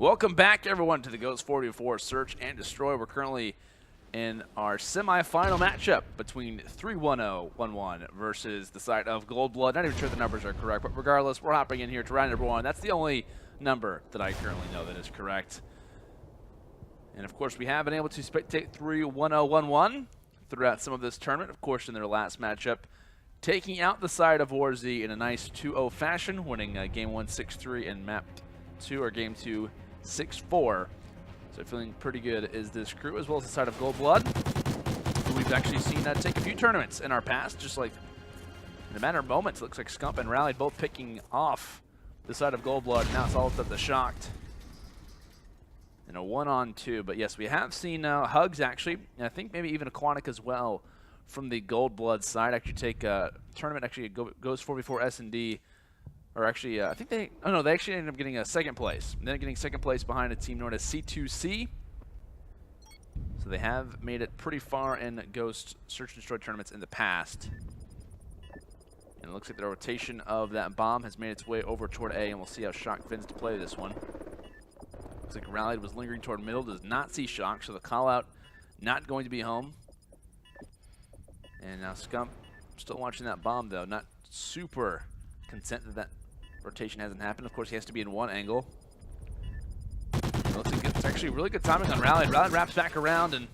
Welcome back, everyone, to the Ghost 44 Search and Destroy. We're currently in our semi-final matchup between 31011 versus the side of Gold Blood. Not even sure the numbers are correct, but regardless, we're hopping in here to round number one. That's the only number that I currently know that is correct. And of course, we have been able to spectate 31011 throughout some of this tournament. Of course, in their last matchup, taking out the side of Warzy in a nice 2-0 fashion, winning game 1 6-3 and map 2 or game 2 6-4. So feeling pretty good is this crew, as well as the side of Gold Blood, who we've actually seen take a few tournaments in our past, just like in a matter of moments. It looks like Scump and Rally both picking off the side of Gold Blood. Now it's all up the Shocked in a 1-on-2. But yes, we have seen Hugs actually, and I think maybe even Aquatic as well from the Gold Blood side actually take a tournament. Actually, it goes 4v4 S&D. Or actually, I think they actually ended up getting a second place. And then getting second place behind a team known as C2C. So they have made it pretty far in Ghost Search and Destroy tournaments in the past. And it looks like the rotation of that bomb has made its way over toward A, and we'll see how Shock fins to play this one. Looks like Rallied was lingering toward middle, does not see Shock, so the call out not going to be home. And now Scump still watching that bomb though, not super content that rotation hasn't happened. Of course, he has to be in one angle. It looks like it's actually really good timing on Rally. Rally wraps back around and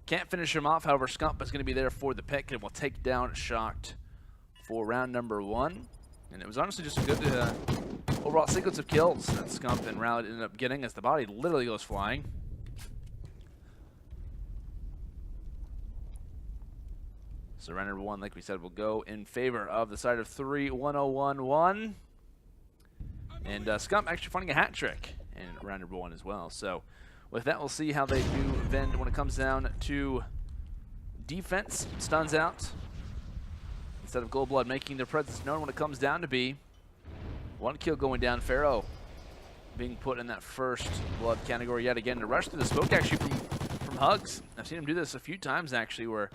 can't finish him off. However, Scump is going to be there for the pick and will take down Shocked for round number 1. And it was honestly just a good overall sequence of kills that Scump and Rally ended up getting as the body literally goes flying. So round number 1, like we said, will go in favor of the side of 31011. And Scump actually finding a hat trick in round number 1 as well. So with that, we'll see how they do vend when it comes down to defense. Stuns out. Instead of Gold Blood making their presence known when it comes down to be. 1 kill going down. Pharaoh being put in that first blood category yet again to rush through the smoke actually from Hugs. I've seen him do this a few times actually, where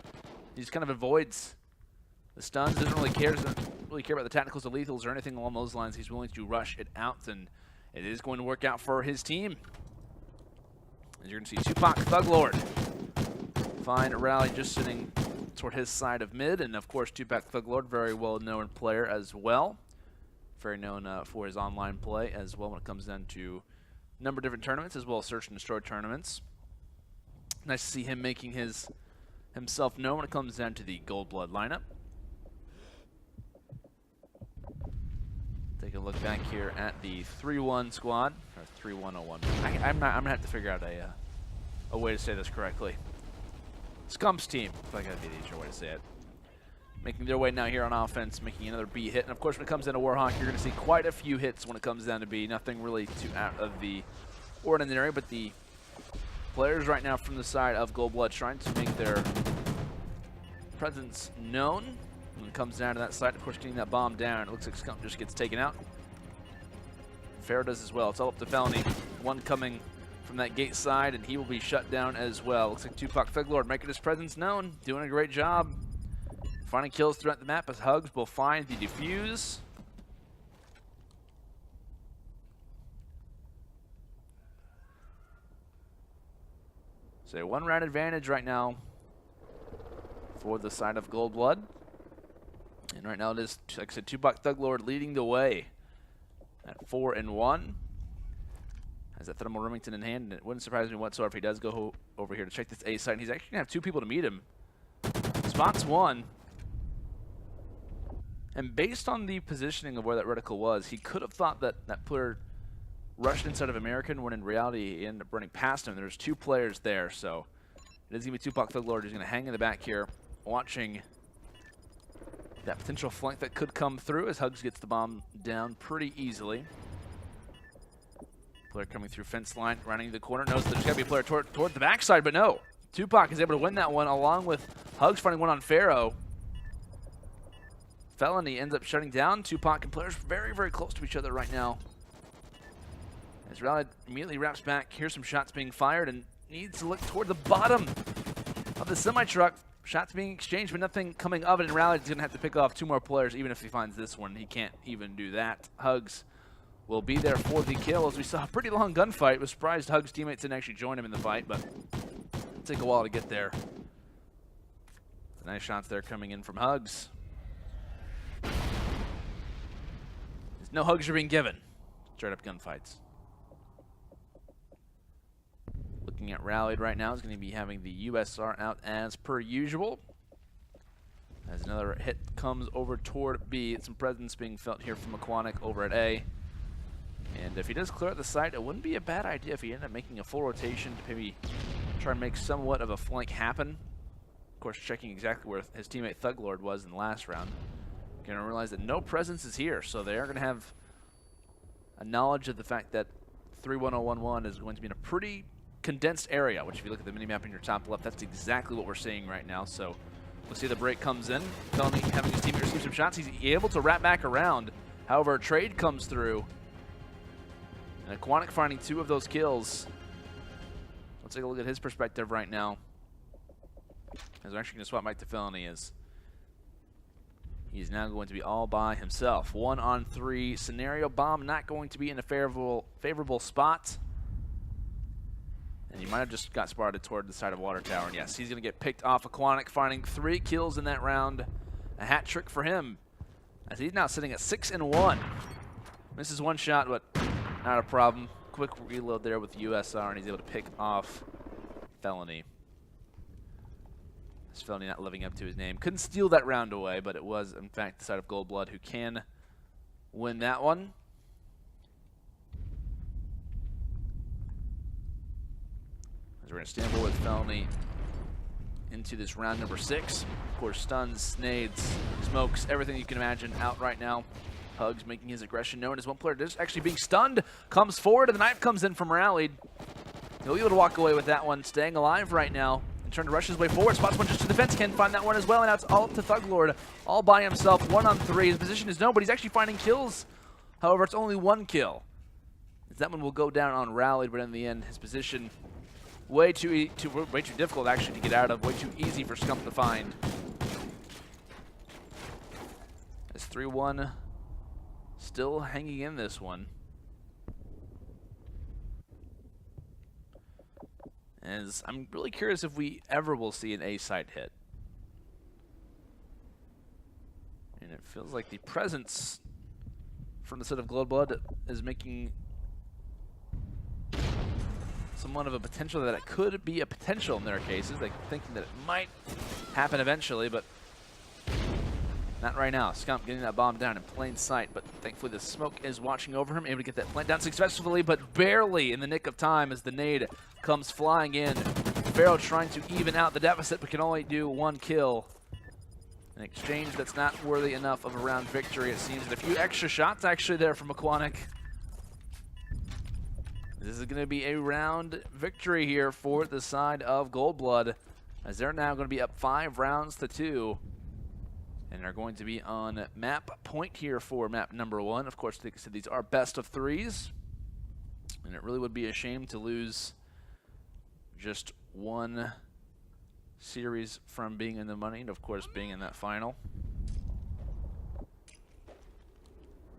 he just kind of avoids the stuns, doesn't really care about the tacticals or lethals or anything along those lines. He's willing to rush it out, and it is going to work out for his team. As you're going to see Tupac Thuglord find Rally just sitting toward his side of mid, and of course Tupac Thuglord, very well-known player as well. Very known for his online play as well when it comes down to a number of different tournaments, as well as Search and Destroy tournaments. Nice to see him making himself known when it comes down to the Gold Blood lineup. Take a look back here at the 3-1 squad, or 3-1-0-1. I'm gonna have to figure out a way to say this correctly. Scump's team, if I gotta be the easier way to say it. Making their way now here on offense, making another B hit. And of course, when it comes down to Warhawk, you're gonna see quite a few hits when it comes down to B. Nothing really too out of the ordinary, but the players right now from the side of Gold Blood trying to make their presence known. When it comes down to that side, of course, getting that bomb down, it looks like Scump just gets taken out. Pharaoh does as well. It's all up to Felony. 1 coming from that gate side, and he will be shut down as well. Looks like Tupac Thuglord making his presence known, doing a great job. Finding kills throughout the map as Hugs will find the defuse. So 1 round advantage right now for the side of Gold Blood. And right now it is, like I said, Tupac Thuglord leading the way at 4-1. Has that Thermal Remington in hand, and it wouldn't surprise me whatsoever if he does go over here to check this A site. And he's actually going to have 2 people to meet him. Spots 1. And based on the positioning of where that reticle was, he could have thought that that player rushed inside of American, when in reality he ended up running past him. There's 2 players there, so it is going to be Tupac Thuglord who's going to hang in the back here, watching that potential flank that could come through as Hugs gets the bomb down pretty easily. Player coming through fence line, running the corner, knows there's got to be a player toward the backside, but no. Tupac is able to win that one along with Hugs finding one on Pharaoh. Felony ends up shutting down Tupac, and players very, very close to each other right now. As Rally immediately wraps back, here's some shots being fired and needs to look toward the bottom of the semi-truck. Shots being exchanged, but nothing coming of it, and Rally's going to have to pick off 2 more players, even if he finds this one. He can't even do that. Hugs will be there for the kill, as we saw a pretty long gunfight. Was surprised Hug's teammates didn't actually join him in the fight, but it'll take a while to get there. Nice shots there coming in from Hugs. No hugs are being given. Straight up gunfights. Looking at Rallied right now is going to be having the USR out as per usual. As another hit comes over toward B. Some presence being felt here from Aquanic over at A. And if he does clear out the site, it wouldn't be a bad idea if he ended up making a full rotation to maybe try and make somewhat of a flank happen. Of course, checking exactly where his teammate Thuglord was in the last round. Going to realize that no presence is here, so they are going to have a knowledge of the fact that 31011 is going to be in a pretty condensed area, which if you look at the minimap in your top left, that's exactly what we're seeing right now. So we'll see the break comes in. Felony having his teammate receive some shots. He's able to wrap back around. However, a trade comes through. And Aquanic finding 2 of those kills. Let's take a look at his perspective right now. As we're actually going to swap back to Felony as he's now going to be all by himself. 1-on-3 scenario. Bomb not going to be in a favorable spot. And you might have just got spotted toward the side of Water Tower. And yes, he's going to get picked off. Aquanic finding 3 kills in that round. A hat trick for him, as he's now sitting at 6-1. Misses 1 shot, but not a problem. Quick reload there with USR, and he's able to pick off Felony. Felony not living up to his name. Couldn't steal that round away, but it was, in fact, the side of Goldblood who can win that one. As we're going to stand with Felony into this round number 6. Of course, stuns, nades, smokes, everything you can imagine out right now. Hugs making his aggression known as one player just actually being stunned. Comes forward, and the knife comes in from Rallied. He'll be able to walk away with that one, staying alive right now. And trying to rush his way forward. Spots one just to the fence, can find that one as well, and now it's all up to Thuglord, all by himself, 1-on-3. His position is known, but he's actually finding kills. However, it's only 1 kill. That one will go down on Rallied, but in the end, his position way too difficult actually to get out of, way too easy for Scump to find. It's 3-1, still hanging in this one. As I'm really curious if we ever will see an A-site hit. And it feels like the presence from the set of Goldblood is making somewhat of a potential that it could be a potential in their cases. Like thinking that it might happen eventually, but not right now. Scump getting that bomb down in plain sight, but thankfully the smoke is watching over him, able to get that plant down successfully, but barely in the nick of time as the nade comes flying in. Pharaoh trying to even out the deficit, but can only do 1 kill. An exchange that's not worthy enough of a round victory, it seems. And a few extra shots actually there from Aquanic. This is going to be a round victory here for the side of Goldblood, as they're now going to be up 5 rounds to 2. And are going to be on map point here for map number 1. Of course, like I said, these are best of 3s. And it really would be a shame to lose just 1 series from being in the money, and of course being in that final.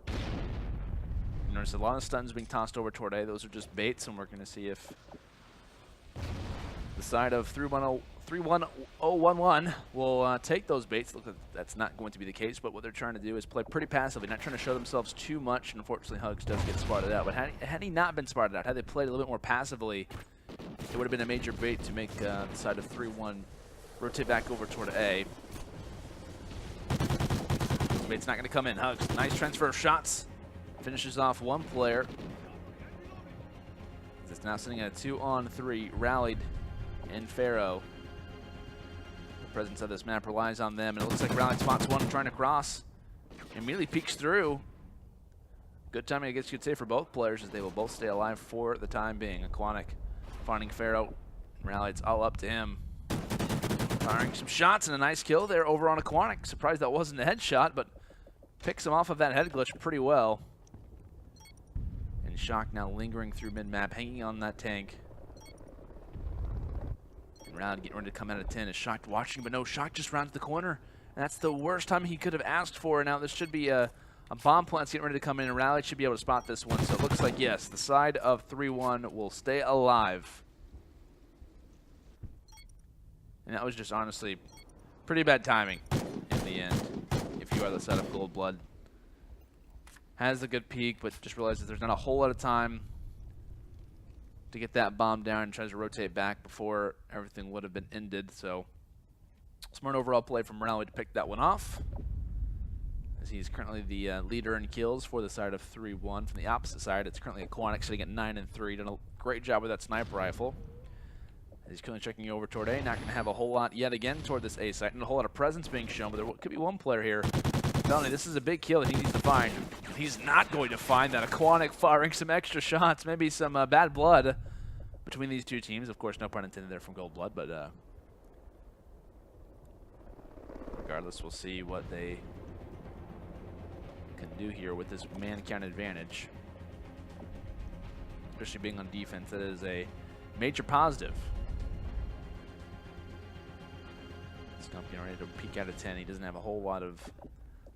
You notice a lot of stuns being tossed over toward A. Those are just baits, and we're going to see if the side of 31011 will take those baits. Look, that's not going to be the case, but what they're trying to do is play pretty passively, not trying to show themselves too much. And unfortunately, Hugs does get spotted out. But had he not been spotted out, had they played a little bit more passively, it would have been a major bait to make the side of 3-1 rotate back over toward A. Bait's not going to come in. Hugs, nice transfer of shots. Finishes off 1 player. It's now sitting at a 2-on-3. Rallied and Pharaoh. The presence of this map relies on them, and it looks like Rallied spots one trying to cross. Immediately peeks through. Good timing, I guess you could say, for both players, as they will both stay alive for the time being. Aquanic finding Pharaoh. Rallied's all up to him. Firing some shots and a nice kill there over on Aquanic. Surprised that wasn't a headshot, but picks him off of that head glitch pretty well. And Shock now lingering through mid-map, hanging on that tank. And Rallied getting ready to come out of 10 is Shock watching, but no, Shock just rounds the corner. And that's the worst time he could have asked for. Now this should be a A bomb plant's getting ready to come in, and Rally should be able to spot this one. So it looks like, yes, the side of 3-1 will stay alive. And that was just honestly pretty bad timing in the end, if you are the side of Gold Blood. Has a good peek, but just realizes there's not a whole lot of time to get that bomb down, and tries to rotate back before everything would have been ended. So smart overall play from Rally to pick that one off, as he's currently the leader in kills for the side of 3-1. From the opposite side, it's currently Aquatic sitting at 9-3. Done a great job with that sniper rifle. He's currently checking over toward A. Not going to have a whole lot yet again toward this A site. And a whole lot of presence being shown, but there could be one player here. Felony, this is a big kill that he needs to find. He's not going to find that. Aquatic firing some extra shots. Maybe some bad blood between these two teams. Of course, no pun intended there from Gold Blood, but regardless, we'll see what they can do here with this man count advantage. Especially being on defense, that is a major positive. Scump getting ready to peek out of 10. He doesn't have a whole lot of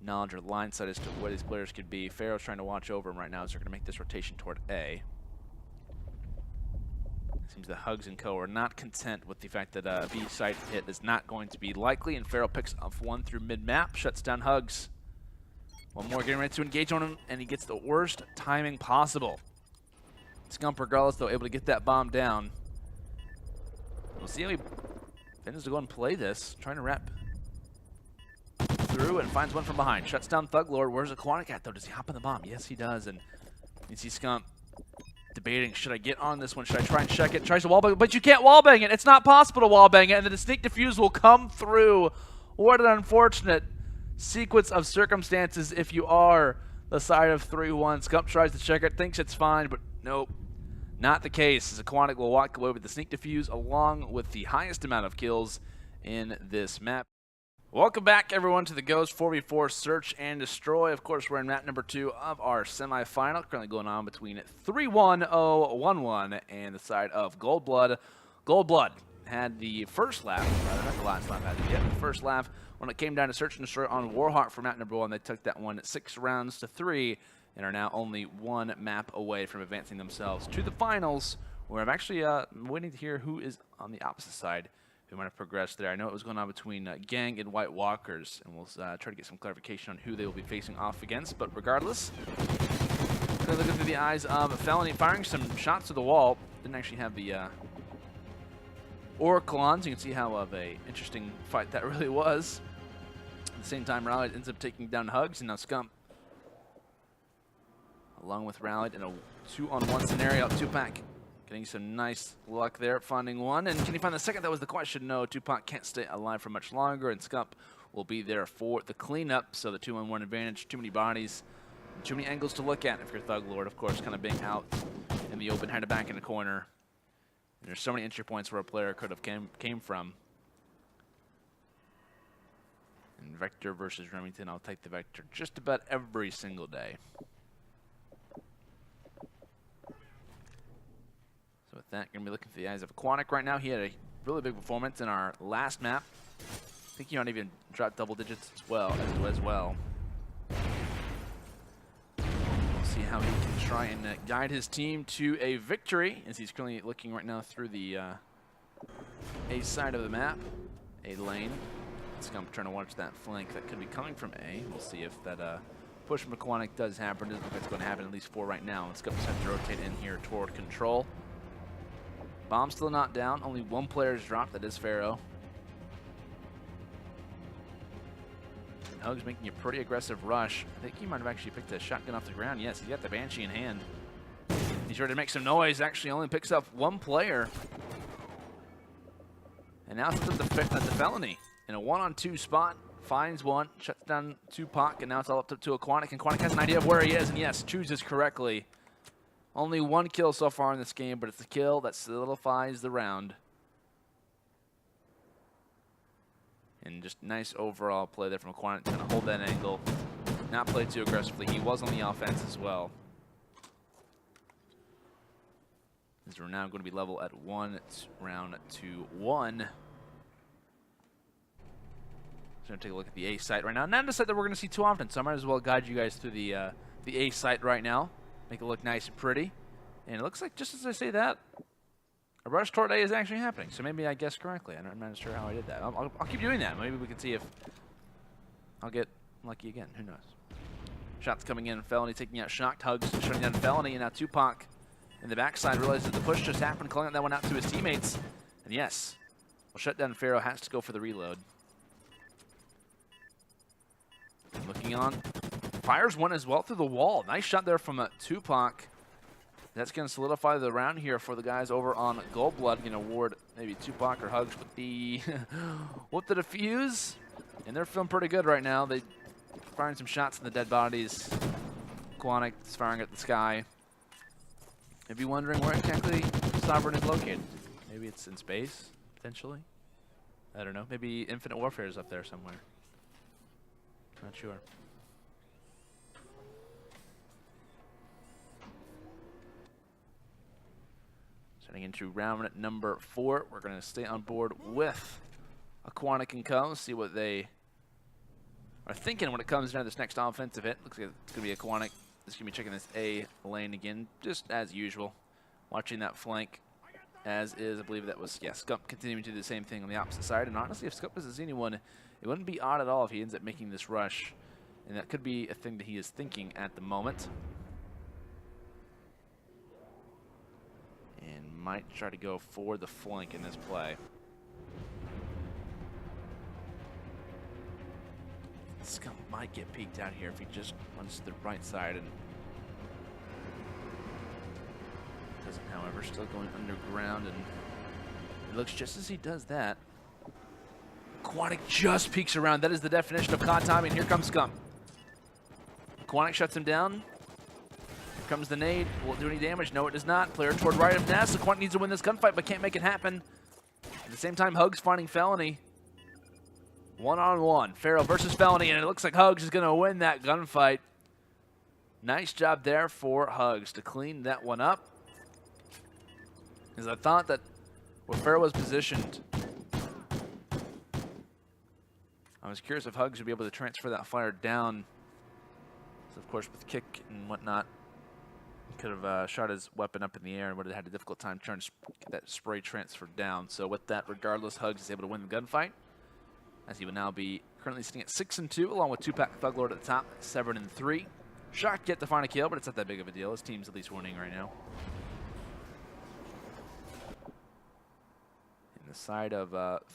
knowledge or line sight as to where these players could be. Pharaoh's trying to watch over him right now, as they're going to make this rotation toward A. It seems that Hugs and Co. are not content with the fact that B site hit is not going to be likely, and Pharaoh picks up one through mid-map, shuts down Hugs. One more getting ready to engage on him, and he gets the worst timing possible. Scump, regardless, though, able to get that bomb down. We'll see how he intends to go and play this, trying to wrap through and finds one from behind. Shuts down Thug Lord. Where's Aquatic at, though? Does he hop on the bomb? Yes, he does. And you see Scump debating, should I get on this one? Should I try and check it? Tries to wallbang, but you can't wallbang it. It's not possible to wallbang it, and the sneak defuse will come through. What an unfortunate sequence of circumstances if you are the side of 3-1. Scump tries to check it, thinks it's fine, but nope. Not the case, as Aquatic will walk away with the sneak defuse along with the highest amount of kills in this map. Welcome back, everyone, to the Ghost 4v4 Search and Destroy. Of course, we're in map number 2 of our semifinal, currently going on between 3-1-0-1-1 and the side of Gold Blood. Gold Blood had the first lap, rather not the last lap, as yet, the first lap when it came down to Search and Destroy on Warhawk for map number 1. They took that one 6 rounds to 3. And are now only one map away from advancing themselves to the finals, where I'm actually waiting to hear who is on the opposite side who might have progressed there. I know it was going on between Gang and White Walkers, and we'll try to get some clarification on who they will be facing off against. But regardless, looking through the eyes of Felony, firing some shots to the wall. Didn't actually have the Oracle on, so you can see how of a interesting fight that really was. At the same time, Rally ends up taking down Hugs, and now Scump, along with Rallied in a 2-on-1 scenario. Tupac getting some nice luck there, finding one. And can he find the second? That was the question. No, Tupac can't stay alive for much longer, and Scump will be there for the cleanup. So the 2-on-1 advantage, too many bodies, and too many angles to look at if you're Thug Lord, of course, kind of being out in the open, headed back in the corner. And there's so many entry points where a player could have came from. And Vector versus Remington, I'll take the Vector just about every single day. So with that, going to be looking for the eyes of Aquatic right now. He had a really big performance in our last map. I think he might even dropped double digits as well. We'll see how he can try and guide his team to a victory, as he's currently looking right now through the A side of the map, A lane. Scump trying to watch that flank that could be coming from A. We'll see if that push from Aquatic does happen. Doesn't look like it's going to happen, at least 4 right now. And Scump's have to rotate in here toward control. Bomb still not down. Only one player is dropped. That is Pharaoh. And Hugs making a pretty aggressive rush. I think he might have actually picked a shotgun off the ground. Yes, he's got the Banshee in hand. He's ready to make some noise. Actually only picks up one player. And now it's up to the Felony in a 1-on-2 spot. Finds one, shuts down Tupac, and now it's all up to Aquatic. And Aquatic has an idea of where he is, and yes, chooses correctly. Only one kill so far in this game, but it's the kill that solidifies the round. And just nice overall play there from Aquatic, trying to hold that angle. Not play too aggressively. He was on the offense as well. As we're now going to be level at 1 round to 1. Just going to take a look at the A site right now. Not a site that we're going to see too often, so I might as well guide you guys through the A site right now. Make it look nice and pretty. And it looks like, just as I say that, a rush toward A is actually happening. So maybe I guessed correctly. I'm not sure how I did that. I'll keep doing that. Maybe we can see if I'll get lucky again. Who knows? Shots coming in. Felony taking out Shocked. Hugs shutting down Felony. And now Tupac in the backside realizes the push just happened, calling that one out to his teammates. And yes, we'll shut down Pharaoh. Has to go for the reload. Looking on. Fires one as well through the wall. Nice shot there from Tupac. That's going to solidify the round here for the guys over on Gold Blood. Going to award maybe Tupac or Hugs with the with the defuse. And they're feeling pretty good right now. They're firing some shots in the dead bodies. Quanic is firing at the sky. Maybe wondering where exactly Sovereign is located. Maybe it's in space, potentially. I don't know. Maybe Infinite Warfare is up there somewhere. Not sure. Heading into round number 4, we're going to stay on board with Aquanic and Co. See what they are thinking when it comes down to this next offensive hit. Looks like it's going to be Aquanic. Just going to be checking this A lane again, just as usual. Watching that flank, as is, I believe that was, yeah, Scump continuing to do the same thing on the opposite side. And honestly, if Scump doesn't see anyone, it wouldn't be odd at all if he ends up making this rush. And that could be a thing that he is thinking at the moment. And might try to go for the flank in this play. Scump might get peeked out here if he just runs to the right side and doesn't, however, still going underground, and it looks just as he does that. Quanic just peeks around. That is the definition of COD timing. Here comes Scump. Quanic shuts him down. Here comes the nade. Will it do any damage? No, it does not. Player toward right of Ness. Quanic needs to win this gunfight, but can't make it happen. At the same time, Hugs finding Felony. One-on-one. Pharaoh versus Felony, and it looks like Hugs is going to win that gunfight. Nice job there for Hugs to clean that one up. Because I thought that where Pharaoh was positioned, I was curious if Hugs would be able to transfer that fire down. So of course, with kick and whatnot, he could have shot his weapon up in the air and would have had a difficult time trying to get that spray transferred down. So with that, regardless, Hugs is able to win the gunfight, as he will now be currently sitting at 6-2, along with Tupac Thuglord at the top, 7-3. Shocked yet to find a kill, but it's not that big of a deal. His team's at least winning right now. In the side of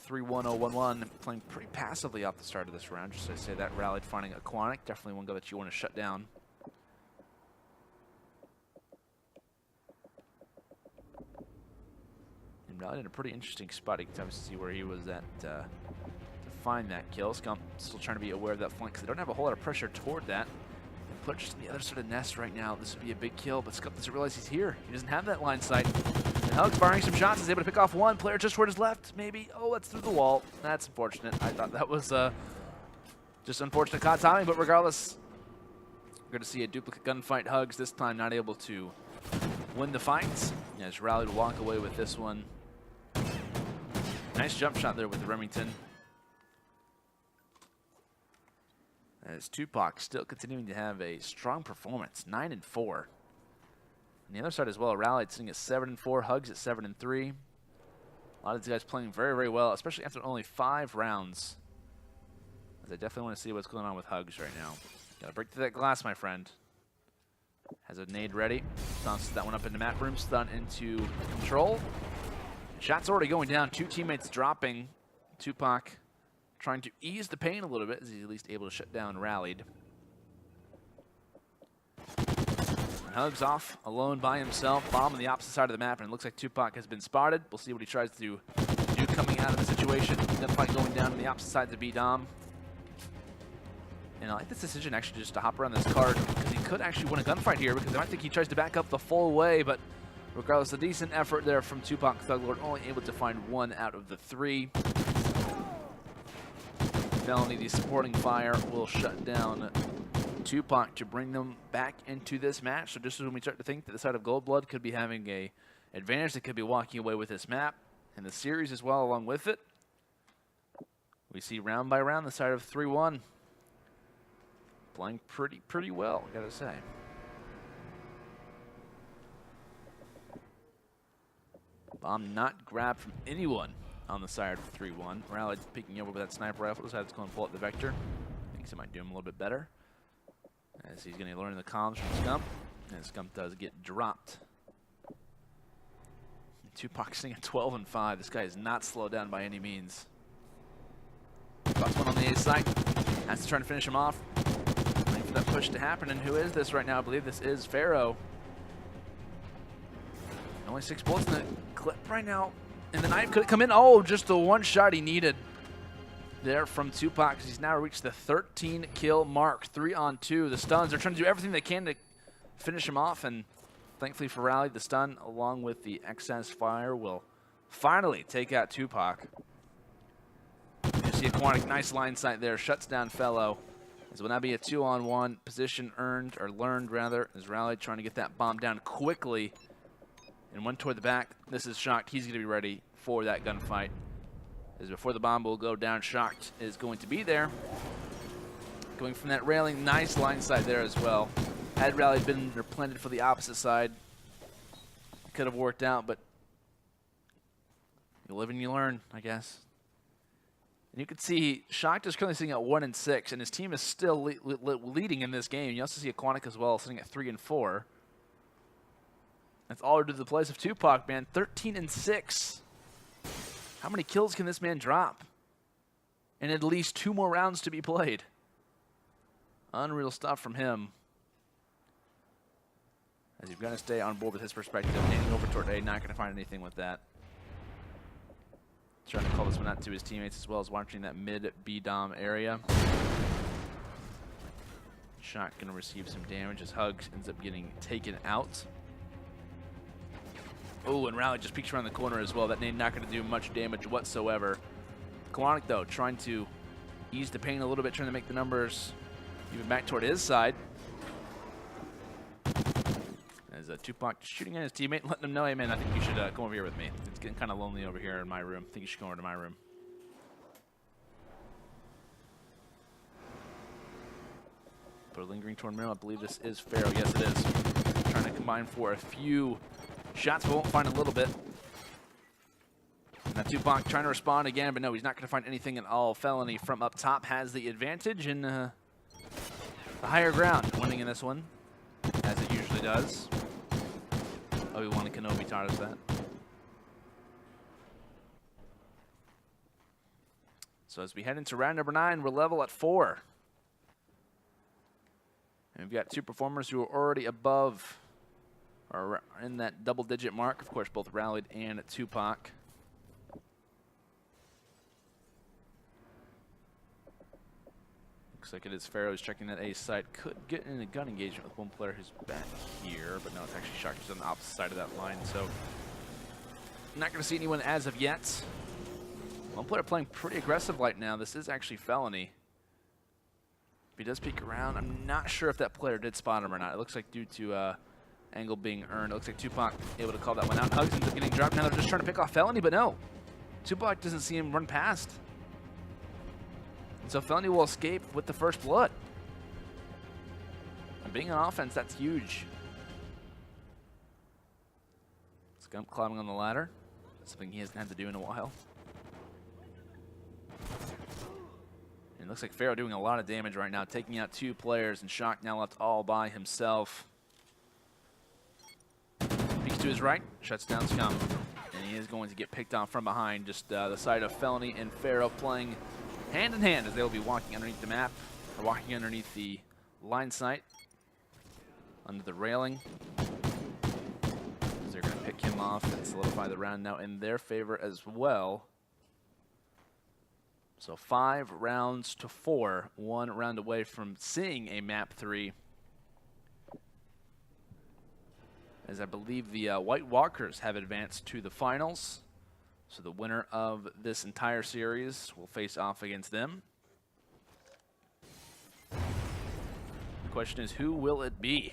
3-1-0-1-1, playing pretty passively off the start of this round. Just as I say that, rallied, finding Aquanic. Definitely one guy that you want to shut down. And rallied in a pretty interesting spot. You can obviously see where he was at to find that kill. Scump still trying to be aware of that flank because they don't have a whole lot of pressure toward that. And put just on the other side of Nest right now. This would be a big kill, but Scump doesn't realize he's here. He doesn't have that line sight. And Hugs firing some shots is able to pick off one player just where his left, maybe. Oh, that's through the wall. That's unfortunate. I thought that was just unfortunate COD timing, but regardless, we're going to see a duplicate gunfight. Hugs this time not able to win the fight. As Rally to walk away with this one. Nice jump shot there with the Remington. As Tupac still continuing to have a strong performance, 9-4. On the other side as well, Rallied sitting at 7-4, Hugs at 7-3. A lot of these guys playing very, very well, especially after only 5 rounds. As I definitely want to see what's going on with Hugs right now. Gotta break through that glass, my friend. Has a nade ready. Bounces that one up into map room, stun into control. Shots already going down, 2 teammates dropping. Tupac trying to ease the pain a little bit as he's at least able to shut down Rallied. And Hugs off alone by himself. Bomb on the opposite side of the map, and it looks like Tupac has been spotted. We'll see what he tries to do coming out of the situation. Gunfight going down on the opposite side of the B-Dom. And I like this decision actually just to hop around this card because he could actually win a gunfight here because I think he tries to back up the full way, but regardless, a decent effort there from Tupac Thuglord, only able to find 1 out of the 3. Felony, the supporting fire, will shut down Tupac to bring them back into this match. So just as when we start to think that the side of Gold Blood could be having a advantage, they could be walking away with this map and the series as well along with it. We see round by round the side of 3-1 playing pretty well, I gotta say. Bomb not grabbed from anyone on the side of 3-1. Rally's peeking over with that sniper rifle. Decides to go and pull up the Vector. Thinks it might do him a little bit better, as he's going to learn the comms from Scump. And Scump does get dropped. Tupac sitting at 12-5. This guy is not slowed down by any means. Bucks one on the A site. Has to try to finish him off. Waiting for that push to happen. And who is this right now? I believe this is Pharaoh. Only 6 bullets in the clip right now. And the knife could come in. Oh, just the one shot he needed there from Tupac, because he's now reached the 13 kill mark. 3 on 2. The stuns are trying to do everything they can to finish him off. And thankfully for Rally, the stun along with the excess fire will finally take out Tupac. You see Aquatic, nice line sight there. Shuts down Fellow. This will now be a 2-on-1. Position earned, or learned rather, as Rally trying to get that bomb down quickly. And one toward the back. This is Shocked. He's going to be ready for that gunfight. As before the bomb will go down, Shocked is going to be there. Going from that railing, nice line sight there as well. Had Rally been planted for the opposite side, it could have worked out, but you live and you learn, I guess. And you can see Shocked is currently sitting at 1-6, and his team is still leading in this game. You also see Aquatic as well, sitting at 3-4. That's all to the place of Tupac, man. 13-6. How many kills can this man drop? And at least 2 more rounds to be played. Unreal stuff from him. As you've got to stay on board with his perspective. Handing over toward A, not going to find anything with that. Trying to call this one out to his teammates as well as watching that mid B-Dom area. Shot going to receive some damage as Hugs ends up getting taken out. Oh, and Rally just peeks around the corner as well. That nade not going to do much damage whatsoever. Kalanick, though, trying to ease the pain a little bit, trying to make the numbers even back toward his side. As Tupac shooting at his teammate, letting him know, hey, man, I think you should come over here with me. It's getting kind of lonely over here in my room. I think you should come over to my room. But a lingering toward middle. I believe this is Pharaoh. Yes, it is. Trying to combine for a few shots, but won't find a little bit. Now Tupac trying to respond again, but no, he's not going to find anything at all. Felony from up top has the advantage and the higher ground, winning in this one, as it usually does. Obi-Wan and Kenobi taught us that. So as we head into round number 9, we're level at 4. And we've got 2 performers who are already above, or in that double-digit mark. Of course, both Rallied and Tupac. Looks like it is Pharaoh who's checking that A site. Could get in a gun engagement with one player who's back here, but no, it's actually Shocked who's on the opposite side of that line. So, not going to see anyone as of yet. One player playing pretty aggressive right now. This is actually Felony. If he does peek around, I'm not sure if that player did spot him or not. It looks like due to angle being earned, it looks like Tupac able to call that one out. Hugs ends up getting dropped. Now they're just trying to pick off Felony, but no. Tupac doesn't see him run past. So Felony will escape with the first blood. And being on offense, that's huge. Scump climbing on the ladder. Something he hasn't had to do in a while. And it looks like Pharaoh doing a lot of damage right now, taking out 2 players, and Shock now left all by himself. Peeks to his right, shuts down Scump. And he is going to get picked on from behind. Just the side of Felony and Pharaoh playing hand in hand as they will be walking underneath the map, or walking underneath the line sight, under the railing. As they're going to pick him off and solidify the round now in their favor as well. So 5 rounds to 4, 1 round away from seeing a map 3. As I believe the White Walkers have advanced to the finals. So the winner of this entire series will face off against them. The question is, who will it be?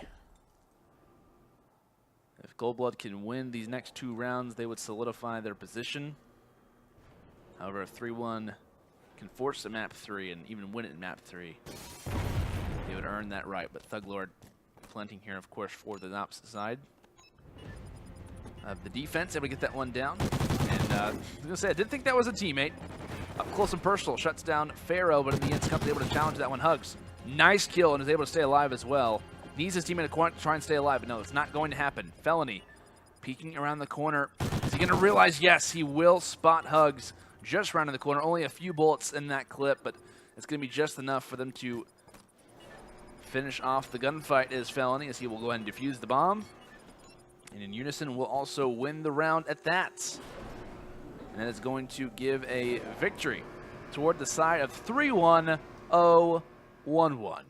If Goldblood can win these next 2 rounds, they would solidify their position. However, if 3-1 can force a map 3 and even win it in map 3, they would earn that right. But Thuglord planting here, of course, for the opposite side of the defense, able to get that one down. And I was going to say, I did think that was a teammate. Up close and personal, shuts down Pharaoh, but in the end, Scump's able to challenge that one. Hugs, nice kill, and is able to stay alive as well. Needs his teammate to try and stay alive, but no, it's not going to happen. Felony peeking around the corner. Is he going to realize? Yes, he will spot Hugs just rounding the corner. Only a few bullets in that clip, but it's going to be just enough for them to finish off the gunfight as Felony, as he will go ahead and defuse the bomb. And in unison, will also win the round at that. And that is going to give a victory toward the side of 3-1-0-1-1.